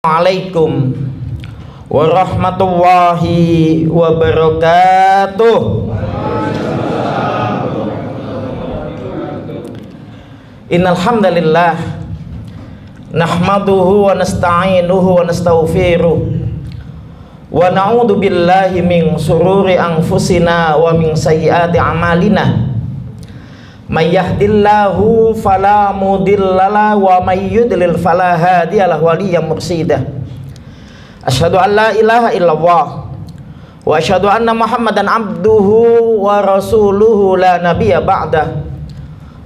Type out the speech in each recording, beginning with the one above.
Assalamualaikum warahmatullahi wabarakatuh. Innal hamdalillah nahmaduhu wa nasta'inuhu wa nastaghfiruh wa na'udzu billahi min shururi anfusina wa min sayyiati a'malina. May yahdillahu fala mudhillalah wa may yudlil fala hadiyalah waliyyan mursyida. Asyhadu an la ilaha illallah wa asyhadu anna Muhammadan abduhu wa rasuluhu la nabiyya ba'dah.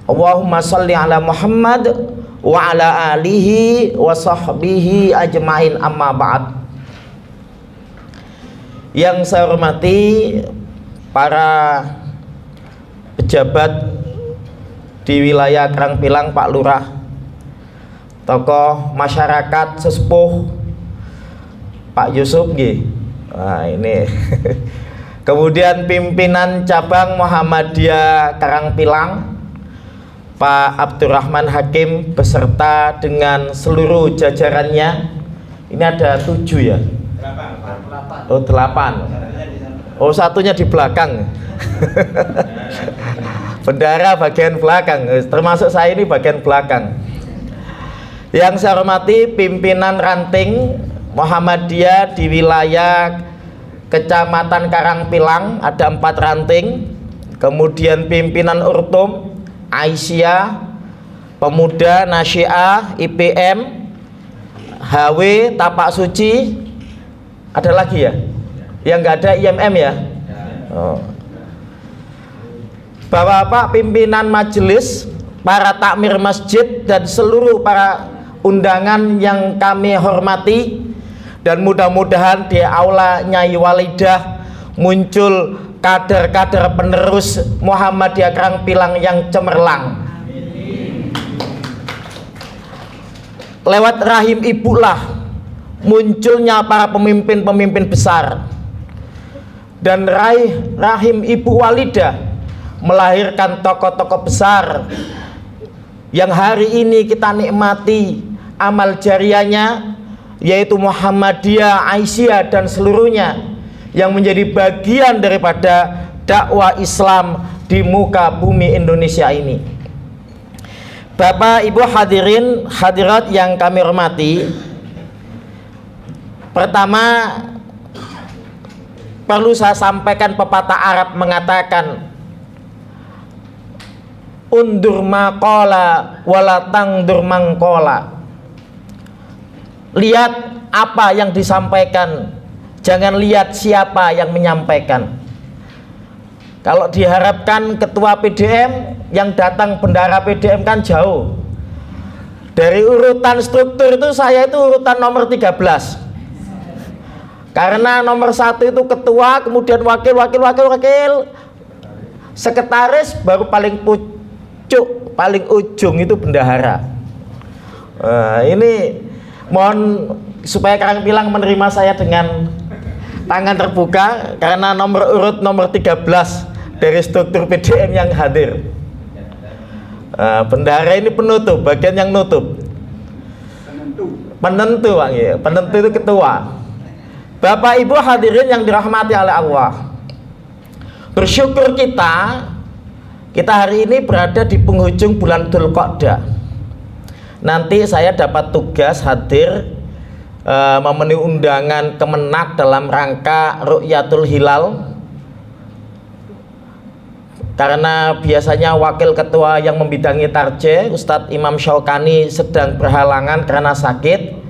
Allahumma shalli ala Muhammad wa ala alihi wa sahbihi ajmain, amma ba'd. Yang saya hormati para pejabat di wilayah Karangpilang, Pak Lurah, tokoh masyarakat sesepuh Pak Yusuf nggih. Nah, ini. Kemudian pimpinan cabang Muhammadiyah Karangpilang, Pak Abdurrahman Hakim beserta dengan seluruh jajarannya. Ini ada 7 ya? 8. Oh 8. Oh satunya di belakang. Bendara bagian belakang, termasuk saya ini bagian belakang. Yang saya hormati pimpinan ranting Muhammadiyah di wilayah Kecamatan Karangpilang, ada 4 ranting. Kemudian pimpinan Urtum, Aisyah, Pemuda, Nasyiah, IPM, HW, Tapak Suci. Ada lagi ya? Yang nggak ada IMM ya? Oh. Bapak-bapak pimpinan majelis, para takmir masjid, dan seluruh para undangan yang kami hormati, dan mudah-mudahan di aula Nyai Walidah muncul kader-kader penerus Muhammadiyah Karangpilang yang cemerlang. Lewat rahim ibulah munculnya para pemimpin-pemimpin besar, dan rahim ibu Walidah melahirkan tokoh-tokoh besar yang hari ini kita nikmati amal jariahnya, yaitu Muhammadiyah, Aisyah, dan seluruhnya yang menjadi bagian daripada dakwah Islam di muka bumi Indonesia ini. Bapak Ibu hadirin hadirat yang kami hormati, pertama perlu saya sampaikan pepatah Arab mengatakan, undur maqala wala tangdur mangqala. Lihat apa yang disampaikan, jangan lihat siapa yang menyampaikan. Kalau diharapkan ketua PDM, yang datang bendara PDM kan jauh. Dari urutan struktur itu saya itu urutan nomor 13. Karena nomor 1 itu ketua, kemudian wakil, sekretaris, baru paling paling ujung itu bendahara. Ini mohon supaya Karangpilang menerima saya dengan tangan terbuka, karena nomor urut nomor 13 dari struktur PDM yang hadir. Bendahara ini penutup, bagian yang nutup. Penentu, Pak, ya. Penentu itu ketua. Bapak Ibu hadirin yang dirahmati oleh Allah, bersyukur kita hari ini berada di penghujung bulan Dzulqa'dah. Nanti saya dapat tugas hadir memenuhi undangan Kemenak dalam rangka Ru'yatul Hilal. Karena biasanya wakil ketua yang membidangi tarje, Ustadz Imam Syaukani, sedang berhalangan karena sakit.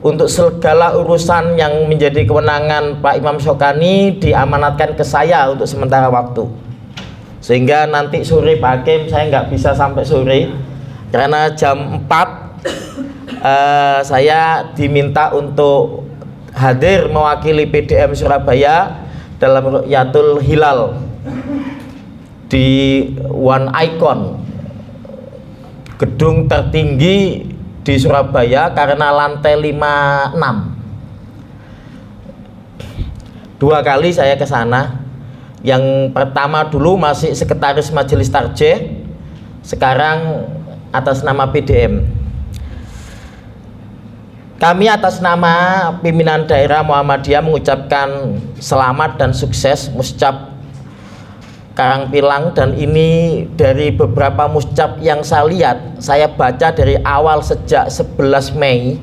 Untuk segala urusan yang menjadi kewenangan Pak Imam Syaukani diamanatkan ke saya untuk sementara waktu. Sehingga nanti sore Pak Hakim saya nggak bisa sampai sore, karena jam 4 saya diminta untuk hadir mewakili PDM Surabaya dalam Ru'yatul Hilal di One Icon, gedung tertinggi di Surabaya, karena lantai 56. 2 kali saya ke sana. Yang pertama dulu masih sekretaris majelis tarjih, sekarang atas nama PDM. Kami atas nama pimpinan daerah Muhammadiyah mengucapkan selamat dan sukses muscap Karangpilang, dan ini dari beberapa muscap yang saya lihat, saya baca dari awal sejak 11 Mei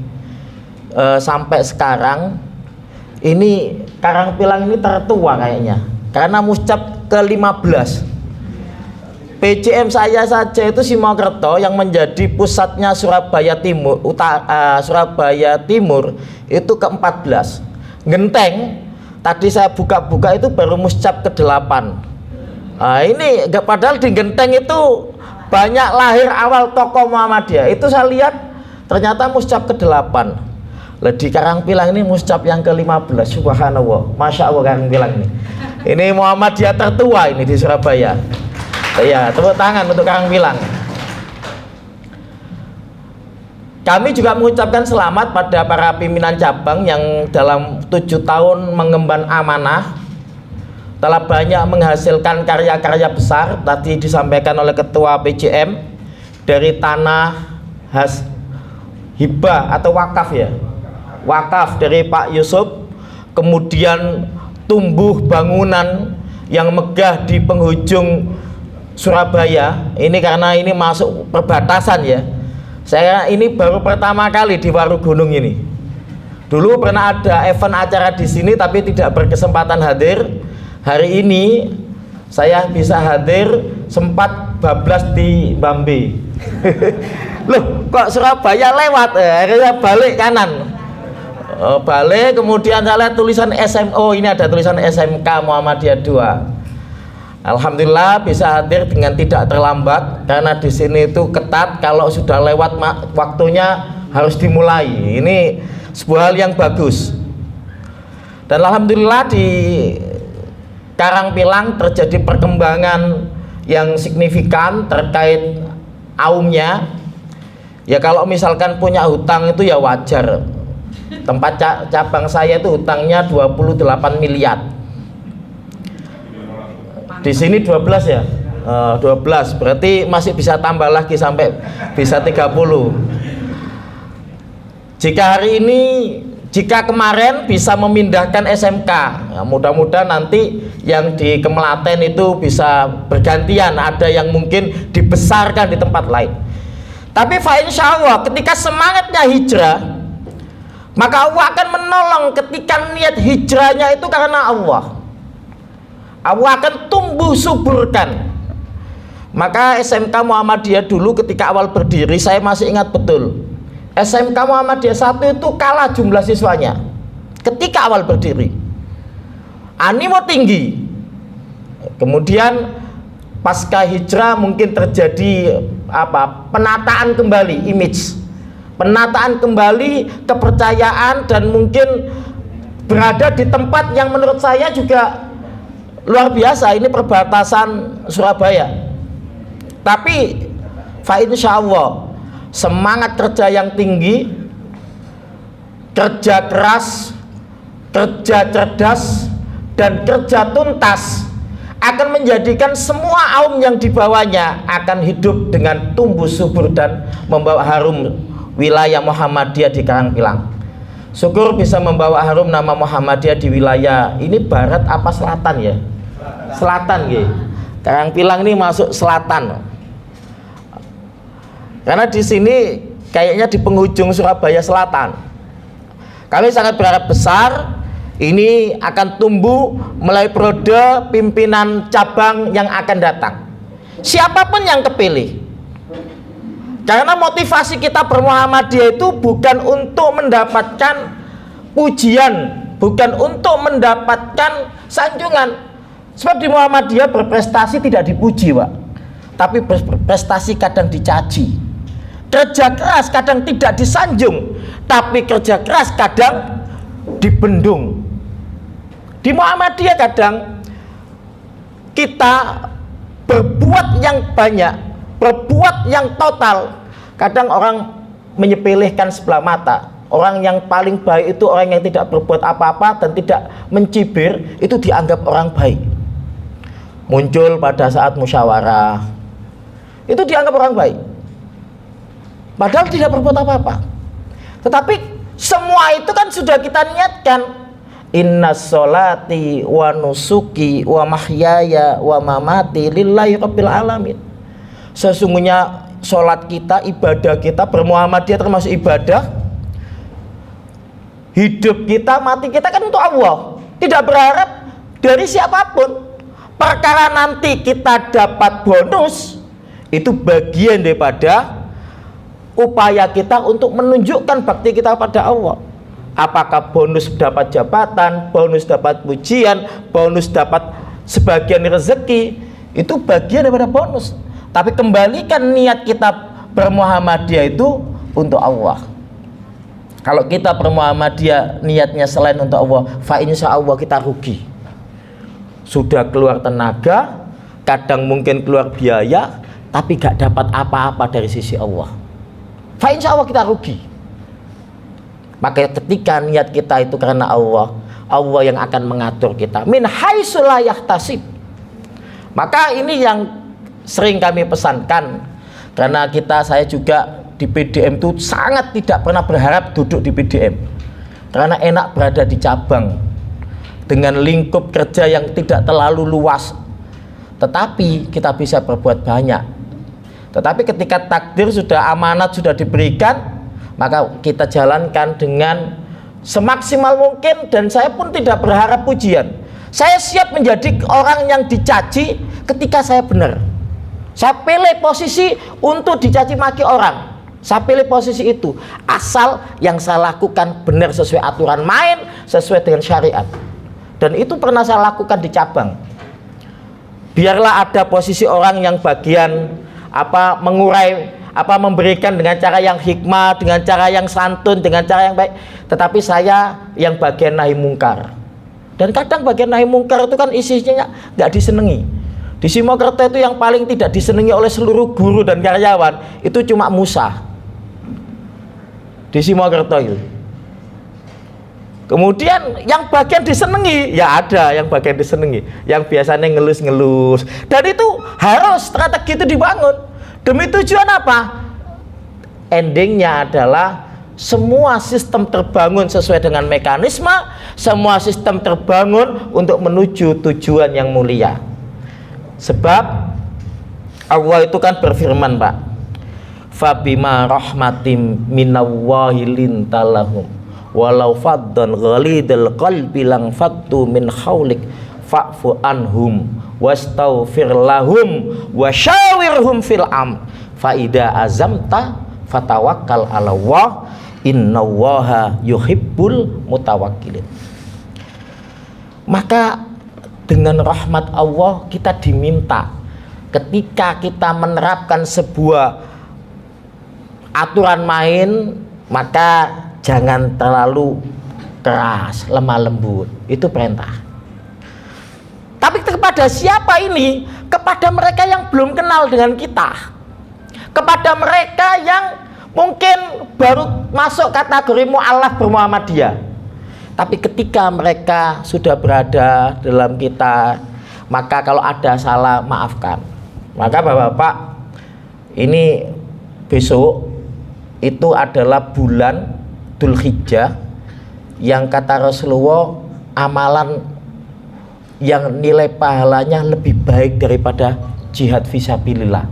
sampai sekarang, ini Karangpilang ini tertua kayaknya, karena muscap ke-15. PJM saya saja itu Simokerto yang menjadi pusatnya Surabaya Timur, Surabaya Timur itu ke-14. Genteng tadi saya buka-buka itu baru muscap ke-8. Nah, ini padahal di Genteng itu banyak lahir awal tokoh Muhammadiyah. Itu saya lihat ternyata muscap ke-8. Lah di Karangpilang ini muscap yang ke-15. Subhanallah, Masya Allah Karangpilang ini. Ini Muhammadiyah tertua ini di Surabaya. Ya, tepuk tangan untuk Karangpilang. Kami juga mengucapkan selamat pada para pimpinan cabang yang dalam 7 tahun mengemban amanah telah banyak menghasilkan karya-karya besar. Tadi disampaikan oleh Ketua PJM dari tanah hibah atau wakaf ya, wakaf dari Pak Yusuf, kemudian tumbuh bangunan yang megah di penghujung Surabaya ini, karena ini masuk perbatasan ya. Saya ini baru pertama kali di Warugunung ini. Dulu pernah ada event acara di sini tapi tidak berkesempatan hadir. Hari ini saya bisa hadir, sempat bablas di Bambi. Loh, kok Surabaya lewat? Akhirnya balik kanan. Balik, kemudian saya lihat tulisan SMO, ini ada tulisan SMK Muhammadiyah 2. Alhamdulillah bisa hadir dengan tidak terlambat, karena di sini itu ketat, kalau sudah lewat waktunya harus dimulai. Ini sebuah hal yang bagus. Dan alhamdulillah di Karangpilang terjadi perkembangan yang signifikan terkait aumnya. Ya kalau misalkan punya hutang itu ya wajar. Tempat cabang saya itu hutangnya 28 miliar. Di sini 12 ya, 12 berarti masih bisa tambah lagi sampai bisa 30. Jika kemarin bisa memindahkan SMK, ya mudah-mudahan nanti yang di Kemelaten itu bisa bergantian, ada yang mungkin dibesarkan di tempat lain. Tapi insya Allah ketika semangatnya hijrah, maka Allah akan menolong. Ketika niat hijrahnya itu karena Allah akan tumbuh suburkan. Maka SMK Muhammadiyah dulu ketika awal berdiri, saya masih ingat betul, SMK Muhammadiyah 1 itu kalah jumlah siswanya ketika awal berdiri, animo tinggi. Kemudian pasca hijrah mungkin terjadi penataan kembali image, penataan kembali kepercayaan, dan mungkin berada di tempat yang menurut saya juga luar biasa, ini perbatasan Surabaya. Tapi insya Allah semangat kerja yang tinggi, kerja keras, kerja cerdas, dan kerja tuntas akan menjadikan semua aum yang dibawanya akan hidup dengan tumbuh subur dan membawa harum wilayah Muhammadiyah di Karangpilang. Syukur bisa membawa harum nama Muhammadiyah di wilayah ini. Barat apa selatan ya? Selatan ya. Karangpilang ini masuk selatan. Karena di sini kayaknya di penghujung Surabaya Selatan. Kami sangat berharap besar ini akan tumbuh melalui periode pimpinan cabang yang akan datang. Siapapun yang kepilih. Karena motivasi kita bermuhammadiyah itu bukan untuk mendapatkan pujian, bukan untuk mendapatkan sanjungan. Sebab di Muhammadiyah berprestasi tidak dipuji, Pak, tapi berprestasi kadang dicaci. Kerja keras kadang tidak disanjung, tapi kerja keras kadang dibendung. Di Muhammadiyah kadang kita berbuat yang banyak, berbuat yang total, kadang orang menyepelekan sebelah mata. Orang yang paling baik itu orang yang tidak berbuat apa-apa dan tidak mencibir, itu dianggap orang baik. Muncul pada saat musyawarah, itu dianggap orang baik, padahal tidak berbuat apa-apa. Tetapi Semua itu kan sudah kita niatkan. Inna sholati wa nusuki wa mahyaya wa mamati lillahi rabbil alamin. Sesungguhnya sholat kita, ibadah kita, bermuhammadiyah termasuk ibadah. Hidup kita, mati kita kan untuk Allah. Tidak berharap dari siapapun. Perkara nanti kita dapat bonus, itu bagian daripada upaya kita untuk menunjukkan bakti kita pada Allah. Apakah bonus dapat jabatan, bonus dapat pujian, bonus dapat sebagian rezeki, itu bagian daripada bonus. Tapi kembalikan niat kita bermuhammadiyah itu untuk Allah. Kalau kita bermuhammadiyah niatnya selain untuk Allah, fa insya Allah kita rugi. Sudah keluar tenaga, kadang mungkin keluar biaya, tapi gak dapat apa-apa dari sisi Allah. Fa insya Allah kita rugi. Maka ketika niat kita itu karena Allah, Allah yang akan mengatur kita. Min haitsu la yahtasib. Maka ini yang sering kami pesankan, karena saya juga di PDM itu sangat tidak pernah berharap duduk di PDM, karena enak berada di cabang dengan lingkup kerja yang tidak terlalu luas, tetapi kita bisa berbuat banyak. Tetapi ketika takdir sudah, amanat sudah diberikan, maka kita jalankan dengan semaksimal mungkin. Dan saya pun tidak berharap pujian. Saya siap menjadi orang yang dicaci ketika saya benar. Saya pilih posisi untuk dicaci maki orang. Saya pilih posisi itu, asal yang saya lakukan benar sesuai aturan main, sesuai dengan syariat. Dan itu pernah saya lakukan di cabang. Biarlah ada posisi orang yang bagian mengurai, memberikan dengan cara yang hikmah, dengan cara yang santun, dengan cara yang baik. Tetapi saya yang bagian nahi mungkar. Dan kadang bagian nahi mungkar itu kan isinya nggak disenangi. Di Simokerto itu yang paling tidak disenangi oleh seluruh guru dan karyawan itu cuma Musa. Di Simokerto itu. Kemudian yang bagian disenangi, ya ada yang bagian disenangi, yang biasanya ngelus-ngelus. Dan itu harus strategi itu dibangun. Demi tujuan apa? Endingnya adalah semua sistem terbangun sesuai dengan mekanisme, semua sistem terbangun untuk menuju tujuan yang mulia. Sebab Allah itu kan berfirman, Pak, fabima rahmatim minallahi lintalahum walau faddan ghalidal qalbi lang fattu min haulik fa'fu anhum wastaghfir lahum wasyawirhum fil amr fa ida azamta fatawakkal 'ala Allah innallaha yuhibbul mutawakkilin. Maka dengan rahmat Allah kita diminta, ketika kita menerapkan sebuah aturan main, maka jangan terlalu keras, lemah lembut. Itu perintah. Tapi kepada siapa ini? Kepada mereka yang belum kenal dengan kita, kepada mereka yang mungkin baru masuk kategori mu'alaf bermuhammadiyah. Tapi ketika mereka sudah berada dalam kita, maka kalau ada salah, maafkan. Maka Bapak-bapak, ini besok itu adalah bulan Dzulhijjah, yang kata Rasulullah amalan yang nilai pahalanya lebih baik daripada jihad fisabilillah.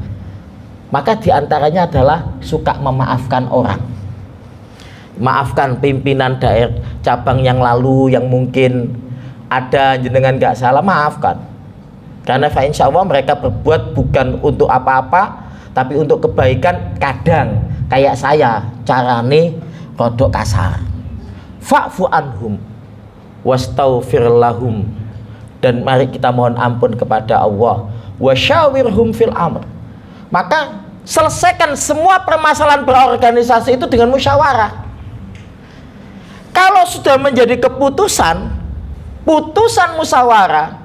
Maka diantaranya adalah suka memaafkan orang. Maafkan pimpinan daerah cabang yang lalu yang mungkin ada jenengan nggak salah, maafkan. Karena insya Allah mereka berbuat bukan untuk apa-apa, tapi untuk kebaikan. Kadang kayak saya carane rodok kasar. Fa'fu anhum wastaghfir lahum, dan mari kita mohon ampun kepada Allah. Wasyawirhum fil amr. Maka selesaikan semua permasalahan berorganisasi itu dengan musyawarah. Kalau sudah menjadi keputusan, putusan musyawarah,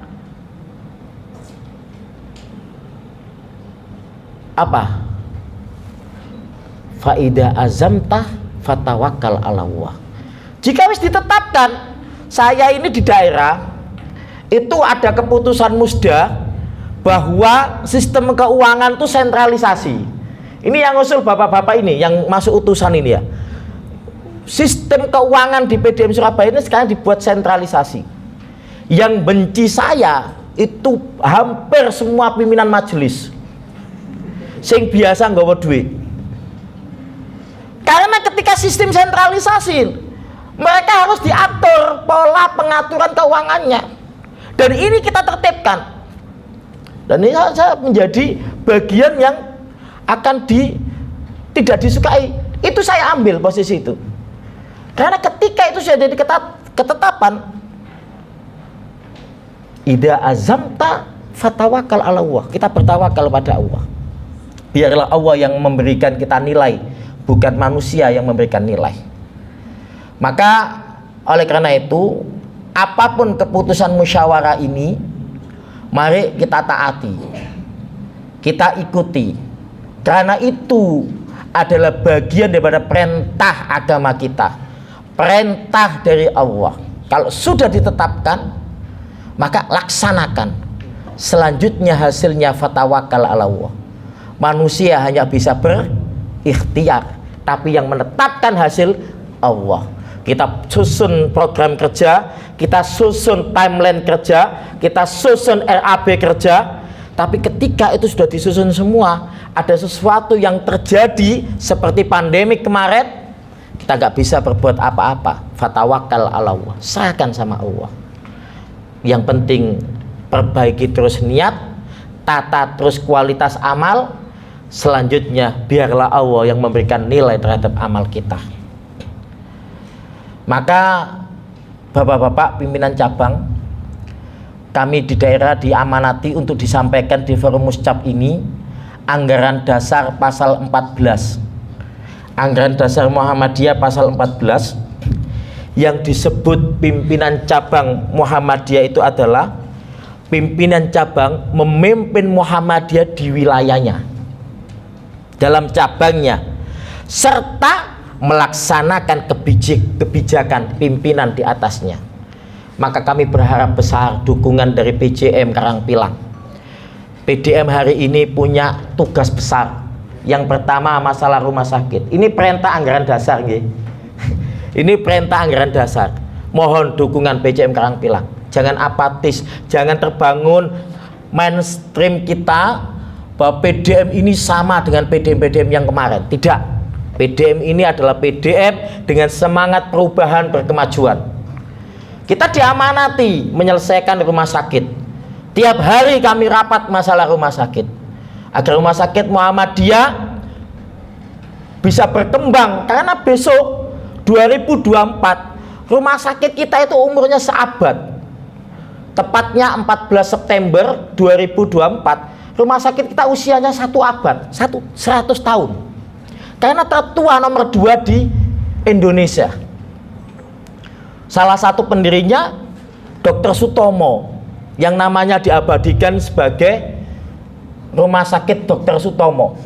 apa? Faida azamta fatawakkal 'ala Allah. Jika wis ditetapkan, saya ini di daerah itu ada keputusan musda bahwa sistem keuangan itu sentralisasi. Ini yang usul bapak-bapak ini, yang masuk utusan ini ya. sistem keuangan di PDM Surabaya ini sekarang dibuat sentralisasi. Yang benci saya itu hampir semua pimpinan majelis sing biasa nggawa duit. Karena ketika sistem sentralisasi, mereka harus diatur pola pengaturan keuangannya, dan ini kita tertibkan. Dan ini saya menjadi bagian yang akan tidak disukai. Itu saya ambil posisi itu. Karena ketika itu sudah jadi ketetapan, ida azamta fatawakal ala Allah. Kita bertawakal pada Allah. Biarlah Allah yang memberikan kita nilai, bukan manusia yang memberikan nilai. Maka oleh karena itu, apapun keputusan musyawarah ini, mari kita taati, kita ikuti, karena itu adalah bagian daripada perintah agama kita, perintah dari Allah. Kalau sudah ditetapkan, maka laksanakan. Selanjutnya hasilnya fatawakal ala Allah. Manusia hanya bisa berikhtiar, tapi yang menetapkan hasil Allah. Kita susun program kerja, kita susun timeline kerja, kita susun RAB kerja, tapi ketika itu sudah disusun semua, ada sesuatu yang terjadi seperti pandemi kemarin, kita nggak bisa berbuat apa-apa. Fatawakal ala Allah, serahkan sama Allah. Yang penting perbaiki terus niat, tata terus kualitas amal, selanjutnya biarlah Allah yang memberikan nilai terhadap amal kita. Maka bapak-bapak pimpinan cabang, kami di daerah diamanati untuk disampaikan di forum muscap ini anggaran dasar pasal 14, anggaran dasar Muhammadiyah pasal 14, yang disebut pimpinan cabang Muhammadiyah itu adalah pimpinan cabang memimpin Muhammadiyah di wilayahnya, dalam cabangnya, serta melaksanakan kebijakan pimpinan di atasnya. Maka kami berharap besar dukungan dari PJM Karangpilang. PDM hari ini punya tugas besar. Yang pertama masalah rumah sakit. Ini perintah anggaran dasar, nggih. Ini perintah anggaran dasar. Mohon dukungan PJM Karangpilang. Jangan apatis, jangan terbangun mainstream kita bahwa PDM ini sama dengan PDM-PDM yang kemarin. Tidak. PDM ini adalah PDM dengan semangat perubahan berkemajuan. Kita diamanati menyelesaikan rumah sakit. Tiap hari kami rapat masalah rumah sakit, agar rumah sakit Muhammadiyah bisa berkembang. Karena besok 2024 rumah sakit kita itu umurnya seabad. Tepatnya 14 September 2024 rumah sakit kita usianya 1 abad, 100 tahun. Karena tertua nomor 2 di Indonesia. Salah satu pendirinya Dr. Sutomo, yang namanya diabadikan sebagai Rumah Sakit Dr. Sutomo.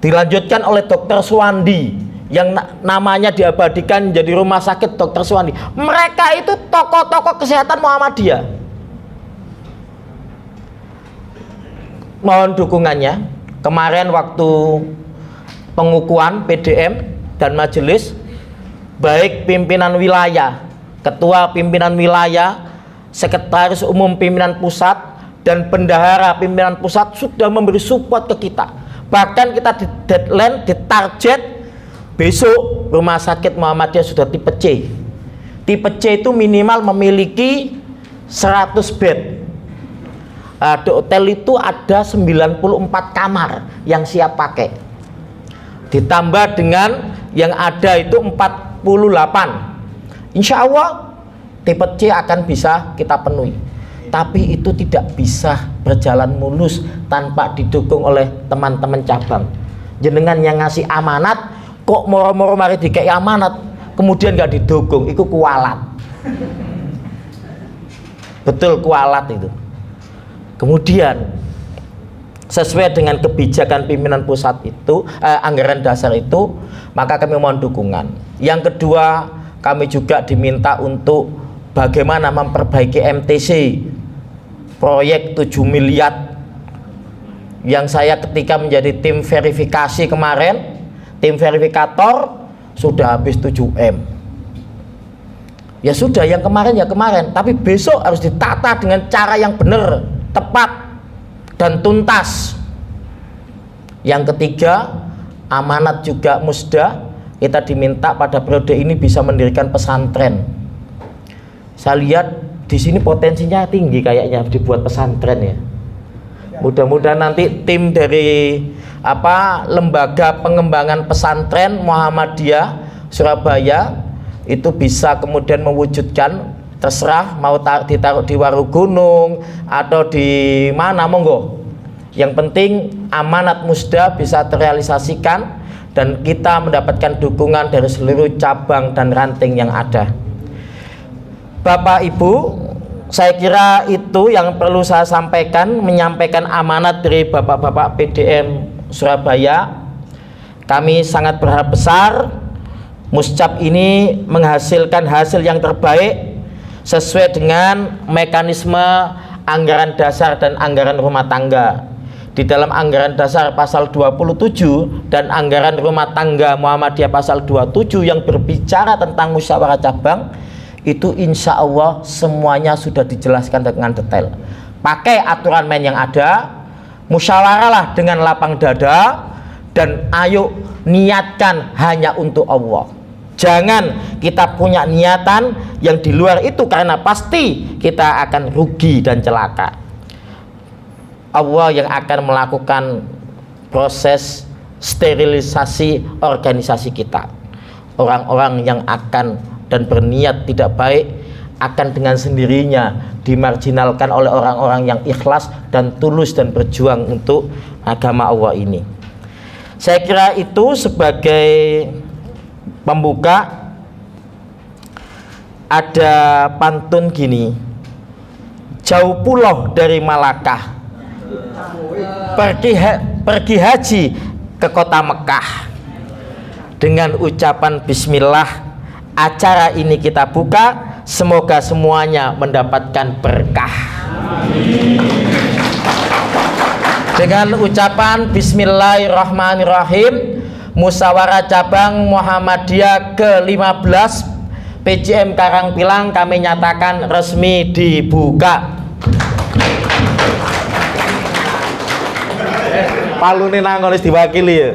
Dilanjutkan oleh Dr. Suwandi, yang namanya diabadikan jadi Rumah Sakit Dr. Suwandi. Mereka itu tokoh-tokoh kesehatan Muhammadiyah. Mohon dukungannya. Kemarin waktu pengukuhan PDM dan majelis, baik pimpinan wilayah, ketua pimpinan wilayah, sekretaris umum pimpinan pusat, dan bendahara pimpinan pusat sudah memberi support ke kita. Bahkan kita di deadline, di target besok rumah sakit Muhammadiyah sudah tipe C. Tipe C itu minimal memiliki 100 bed. Di hotel itu ada 94 kamar yang siap pakai. Ditambah dengan yang ada itu 48. Insya Allah tipe C akan bisa kita penuhi. Tapi itu tidak bisa berjalan mulus tanpa didukung oleh teman-teman cabang. Jenengan yang ngasih amanat kok moro-moro mari dikei amanat kemudian nggak didukung, itu kualat. Betul, kualat itu. Kemudian sesuai dengan kebijakan pimpinan pusat itu, anggaran dasar itu, maka kami mohon dukungan. Yang kedua, kami juga diminta untuk bagaimana memperbaiki MTC proyek 7 miliar yang saya ketika menjadi tim verifikasi kemarin, tim verifikator, sudah habis 7M. Ya sudah, yang kemarin ya kemarin, tapi besok harus ditata dengan cara yang benar, tepat, dan tuntas. Yang ketiga, amanat juga musda. Kita diminta pada periode ini bisa mendirikan pesantren. Saya lihat di sini potensinya tinggi kayaknya dibuat pesantren ya. Mudah-mudahan nanti tim dari lembaga pengembangan pesantren Muhammadiyah Surabaya itu bisa kemudian mewujudkan, terserah mau ditaruh di Warugunung atau di mana, monggo. Yang penting amanat musda bisa terrealisasikan dan kita mendapatkan dukungan dari seluruh cabang dan ranting yang ada. Bapak Ibu, saya kira itu yang perlu saya sampaikan, menyampaikan amanat dari Bapak-bapak PDM Surabaya. Kami sangat berharap besar Muscap ini menghasilkan hasil yang terbaik sesuai dengan mekanisme anggaran dasar dan anggaran rumah tangga. Di dalam anggaran dasar pasal 27 dan anggaran rumah tangga Muhammadiyah pasal 27 yang berbicara tentang musyawarah cabang, itu insya Allah semuanya sudah dijelaskan dengan detail. Pakai aturan main yang ada, musyawarahlah dengan lapang dada, dan ayo niatkan hanya untuk Allah. Jangan kita punya niatan yang di luar itu, karena pasti kita akan rugi dan celaka. Allah yang akan melakukan proses sterilisasi organisasi kita. Orang-orang yang akan dan berniat tidak baik akan dengan sendirinya dimarginalkan oleh orang-orang yang ikhlas dan tulus dan berjuang untuk agama Allah ini. Saya kira itu sebagai pembuka. Ada pantun gini, jauh pulau dari Malakah, pergi haji ke kota Mekah. Dengan ucapan bismillah acara ini kita buka, semoga semuanya mendapatkan berkah. Dengan ucapan bismillahirrahmanirrahim, musyawarah cabang Muhammadiyah ke-15 PJM Karangpilang kami nyatakan resmi dibuka. Palune nangonis diwakili ya.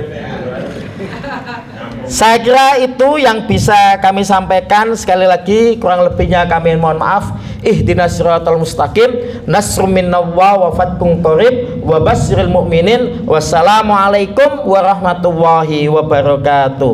Saya kira itu yang bisa kami sampaikan. Sekali lagi kurang lebihnya kami mohon maaf. Ihdinas siratal mustaqim, nasrum minallah wa fathun qarib wa basyiril mu'minin. Wassalamualaikum warahmatullahi wabarakatuh.